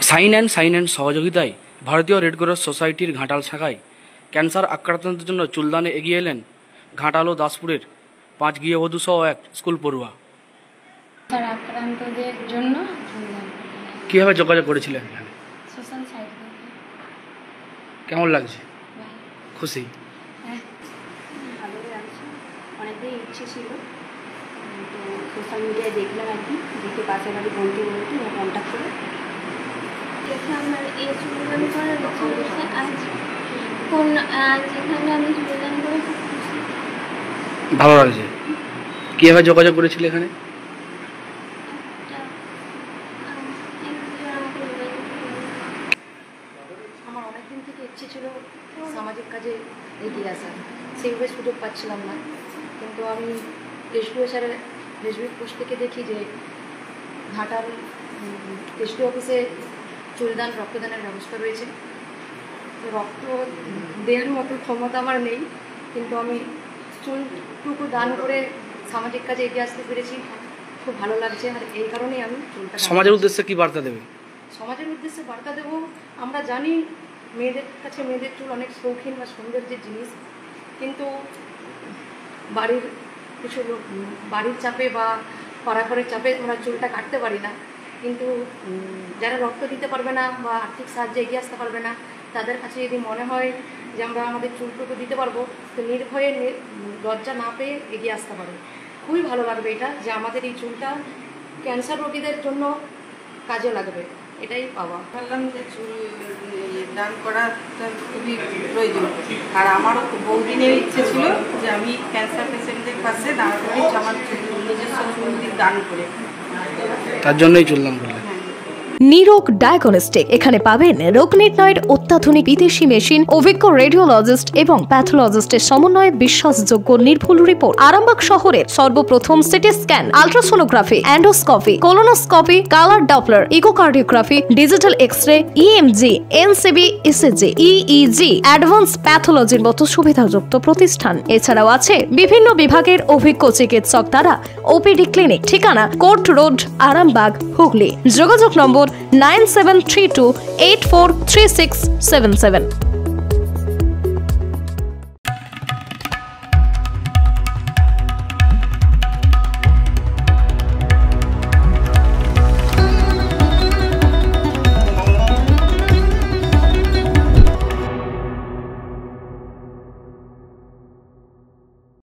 Sign and সহযোগিতায় ভারতীয় red cross সোসাইটির ঘাটাল শাখায় ক্যান্সার আক্রান্তদের জন্য চুলদানে এগিয়ে এলেন ঘাটাল ও দাসপুরের 5 গৃহবধূ সহ 1 স্কুল পড়ুয়া। ক্যান্সার আক্রান্তদের জন্য কীভাবে যোগাযোগ করেছিলেন? Social site. কেমন লাগছে? খুশি? হ্যাঁ, ভালোই লাগছে। অনেকটাই ইচ্ছে ছিল, তো সোশ্যাল মিডিয়ায় দেখলাম আর কি, দেখে পাশে বাড়ি বলতে কন্ট্যাক্ট করে আমার এই চুলদান করার ইচ্ছে হয়েছে। আজ এখানে আমি চুলদান করে ভালো লাগছে। কীভাবে যোগাযোগ করেছিল এখানে? আমার অনেকদিন থেকে ইচ্ছে ছিল সামাজিক কাজে এগিয়ে আসা, সেইভাবে সুযোগ পাচ্ছিলাম না, কিন্তু আমি এসডিও স্যারের ফেসবুক পোস্ট থেকে দেখি যে ঘাটাল এসডিও অফিসে চুলদান রক্তদানের ব্যবস্থা রয়েছে। রক্ত দেওয়ার মতো ক্ষমতা আমার নেই, কিন্তু আমি চুলটুকু দান করে সামাজিক কাজে এগিয়ে আসতে পেরেছি, খুব ভালো লাগছে। আর এই কারণেই আমি চুলটা সমাজের উদ্দেশ্যে কি বার্তা দেবে? সমাজের উদ্দেশ্যে বার্তা দেবো, আমরা জানি মেয়েদের কাছে মেয়েদের চুল অনেক শৌখিন বা সৌন্দর্যের জিনিস, কিন্তু বাড়ির কিছু লোক বাড়ির চাপে বা পাড়াঘরের চাপে আমরা চুলটা কাটতে পারি না, কিন্তু যারা রক্ত দিতে পারবে না বা আর্থিক সাহায্যে এগিয়ে আসতে পারবে না, তাদের কাছে যদি মনে হয় যে আমরা আমাদের চুলটুকু দিতে পারবো, তো নির্ভয়ে লজ্জা না পেয়ে এগিয়ে আসতে পারবে। খুবই ভালো লাগবে এটা, যে আমাদের এই চুলটা ক্যান্সার রোগীদের জন্য কাজে লাগবে, এটাই পাওয়া। ভাবলাম যে চুল দান করাটা খুবই প্রয়োজন, আর আমারও বহুদিনের ইচ্ছে ছিল যে আমি ক্যান্সার পেশেন্টদের পাশে দাঁড়াতে পারি, আমার নিজস্ব চুল দান করে, তার জন্যই চুলদান করলেন। নিরোগ ডায়াগনস্টিক, এখানে পাবেন রোগ নির্ণয়ের অত্যাধুনিক বিদেশি মেশিন, অভিজ্ঞ রেডিওলজিস্ট এবং প্যাথোলজিস্টের সমন্বয়ে বিশ্বাসযোগ্য নির্ভুল রিপোর্ট। আরামবাগ শহরের সর্বপ্রথম CT scan, ultrasonography, endoscopy, colonoscopy, colour Doppler, echocardiography, digital X-ray, EMG, NCV, ECG, EEG, advance প্যাথোলজির মতো সুবিধাযুক্ত প্রতিষ্ঠান। এছাড়াও আছে বিভিন্ন বিভাগের অভিজ্ঞ চিকিৎসক দ্বারা ওপিডি ক্লিনিক। ঠিকানা কোর্ট রোড, আরামবাগ, হুগলি। যোগাযোগ নম্বর 9732843677।